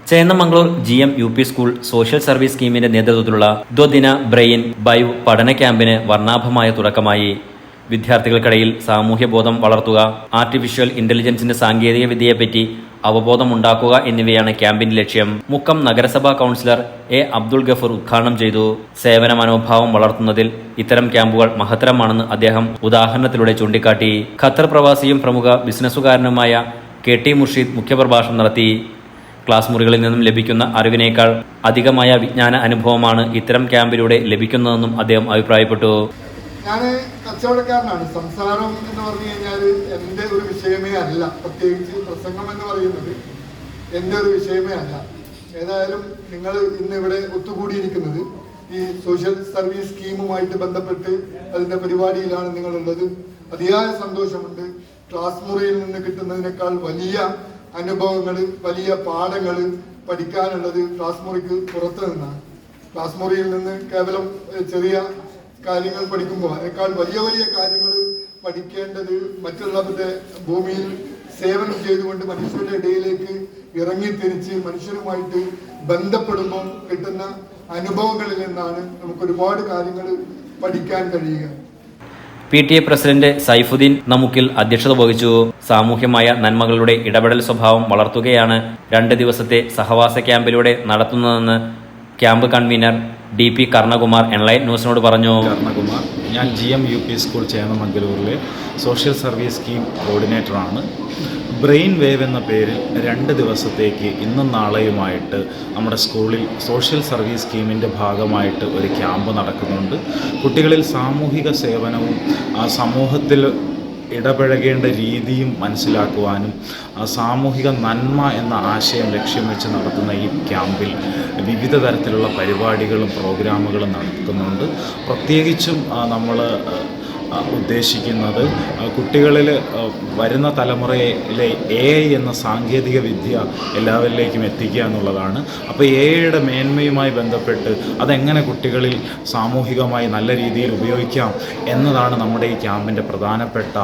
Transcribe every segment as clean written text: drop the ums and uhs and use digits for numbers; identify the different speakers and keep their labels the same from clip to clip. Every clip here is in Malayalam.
Speaker 1: Chennamangalur GM UP school social service സ്കീമിന്റെ നേതൃത്വത്തിലുള്ള ദ്വിദിന ബ്രെയിൻ ബൈവ് പഠന ക്യാമ്പിന് വർണ്ണാഭമായ തുടക്കമായി. വിദ്യാർത്ഥികൾക്കിടയിൽ സാമൂഹ്യബോധം വളർത്തുക, ആർട്ടിഫിഷ്യൽ ഇന്റലിജൻസിന്റെ സാങ്കേതിക വിദ്യയെപ്പറ്റി അവബോധമുണ്ടാക്കുക എന്നിവയാണ് ക്യാമ്പിന്റെ ലക്ഷ്യം. മുക്കം നഗരസഭാ കൗൺസിലർ A. അബ്ദുൾ ഗഫൂർ ഉദ്ഘാടനം ചെയ്തു. സേവന മനോഭാവം വളർത്തുന്നതിൽ ഇത്തരം ക്യാമ്പുകൾ മഹത്തരമാണെന്ന് അദ്ദേഹം ഉദാഹരണത്തിലൂടെ ചൂണ്ടിക്കാട്ടി. ഖത്തർ പ്രവാസിയും പ്രമുഖ ബിസിനസ്സുകാരനുമായ KT മുർഷിദ് മുഖ്യപ്രഭാഷണം നടത്തി. ക്ലാസ് മുറികളിൽ നിന്നും ലഭിക്കുന്ന അറിവിനേക്കാൾ അധികമായ വിജ്ഞാന അനുഭവമാണ് ഇത്തരം ക്യാമ്പിലൂടെ ലഭിക്കുന്നതെന്നും അദ്ദേഹം അഭിപ്രായപ്പെട്ടു.
Speaker 2: ഞാൻ കച്ചവടക്കാരനാണ്. സംസാരം എന്ന് പറഞ്ഞു കഴിഞ്ഞാൽ എൻ്റെ ഒരു വിഷയമേ അല്ല. പ്രത്യേകിച്ച് പ്രസംഗം എന്ന് പറയുന്നത് എൻ്റെ ഒരു വിഷയമേ അല്ല. ഏതായാലും നിങ്ങൾ ഇന്ന് ഇവിടെ ഒത്തുകൂടിയിരിക്കുന്നത് ഈ സോഷ്യൽ സർവീസ് സ്കീമുമായിട്ട് ബന്ധപ്പെട്ട് അതിൻ്റെ പരിപാടിയിലാണ് നിങ്ങളുള്ളത്. അതിയായ സന്തോഷമുണ്ട്. ക്ലാസ് മുറിയിൽ നിന്ന് കിട്ടുന്നതിനേക്കാൾ വലിയ അനുഭവങ്ങൾ, വലിയ പാഠങ്ങൾ പഠിക്കാനുള്ളത് ക്ലാസ് മുറിക്ക് പുറത്ത് നിന്നാണ്. ക്ലാസ് മുറിയിൽ നിന്ന് കേവലം ചെറിയ കാര്യങ്ങൾ പഠിക്കുമ്പോൾ അതിനേക്കാൾ വലിയ വലിയ കാര്യങ്ങൾ പഠിക്കേണ്ടത് മറ്റുള്ളവരുടെ ഭൂമിയിൽ സേവനം ചെയ്തുകൊണ്ട് മനുഷ്യരുടെ ഇടയിലേക്ക് ഇറങ്ങിത്തിരിച്ച് മനുഷ്യരുമായിട്ട് ബന്ധപ്പെടുമ്പോൾ കിട്ടുന്ന അനുഭവങ്ങളിൽ നിന്നാണ് നമുക്ക് ഒരുപാട് കാര്യങ്ങൾ പഠിക്കാൻ കഴിയുക.
Speaker 1: PTA പ്രസിഡന്റ് സൈഫുദ്ദീൻ നമുക്കിൽ അധ്യക്ഷത വഹിച്ചു. സാമൂഹ്യമായ നന്മകളുടെ ഇടപെടൽ സ്വഭാവം വളർത്തുകയാണ് 2 ദിവസത്തെ സഹവാസ ക്യാമ്പിലൂടെ നടത്തുന്നതെന്ന് ക്യാമ്പ് കൺവീനർ DP കർണകുമാർ എൻലൈൻ ന്യൂസിനോട് പറഞ്ഞു.
Speaker 3: ഞാൻ GM UP സ്കൂൾ ചേന്നമംഗലൂരിലെ സോഷ്യൽ സർവീസ് സ്കീം കോർഡിനേറ്ററാണ്. ബ്രെയിൻ വേവ് എന്ന പേരിൽ 2 ദിവസത്തേക്ക് ഇന്നും നാളെയുമായിട്ട് നമ്മുടെ സ്കൂളിൽ സോഷ്യൽ സർവീസ് സ്കീമിൻ്റെ ഭാഗമായിട്ട് ഒരു ക്യാമ്പ് നടക്കുന്നുണ്ട്. കുട്ടികളിൽ സാമൂഹിക സേവനവും സമൂഹത്തിൽ ഇടപഴകേണ്ട രീതിയും മനസ്സിലാക്കുവാനും സാമൂഹിക നന്മ എന്ന ആശയം ലക്ഷ്യം വെച്ച് നടത്തുന്ന ഈ ക്യാമ്പിൽ വിവിധ തരത്തിലുള്ള പരിപാടികളും പ്രോഗ്രാമുകളും നടക്കുന്നുണ്ട്. പ്രത്യേകിച്ചും നമ്മൾ ഉദ്ദേശിക്കുന്നത് കുട്ടികളിൽ വരുന്ന തലമുറയിലെ AI എന്ന സാങ്കേതിക വിദ്യ എല്ലാവരിലേക്കും എത്തിക്കുക എന്നുള്ളതാണ്. അപ്പോൾ AIയുടെ മേന്മയുമായി ബന്ധപ്പെട്ട് അതെങ്ങനെ കുട്ടികളിൽ സാമൂഹികമായി നല്ല രീതിയിൽ ഉപയോഗിക്കാം എന്നതാണ് നമ്മുടെ ഈ ക്യാമ്പിൻ്റെ പ്രധാനപ്പെട്ട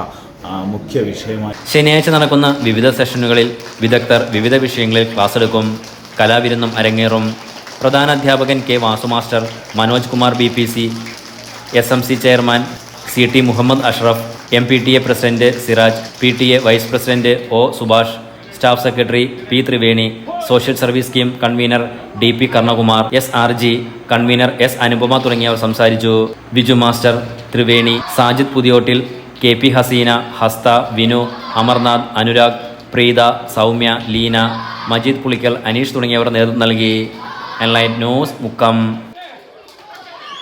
Speaker 3: മുഖ്യ വിഷയമായി.
Speaker 1: ശനിയാഴ്ച നടക്കുന്ന വിവിധ സെഷനുകളിൽ വിദഗ്ധർ വിവിധ വിഷയങ്ങളിൽ ക്ലാസ് എടുക്കും. കലാവിരുന്നും അരങ്ങേറും. പ്രധാനാധ്യാപകൻ K. Vasu master, Manoj Kumar BPC, SMC chairman CT Muhammad Ashraf, MPTA president Siraj, PTA vice president O. Subhash, staff secretary P. Triveni, social service scheme convener DP Karnakumar, SRG convener S. Anupama തുടങ്ങിയവർ സംസാരിച്ചു. വിജു മാസ്റ്റർ, ത്രിവേണി, സാജിദ് പുതിയോട്ടിൽ, KP ഹസീന, ഹസ്ത, വിനു, അമർനാഥ്, അനുരാഗ്, പ്രീത, സൗമ്യ, ലീന, മജീദ് പുളിക്കൽ, അനീഷ് തുടങ്ങിയവർ നേതൃത്വം നൽകി. Online news Mukkam.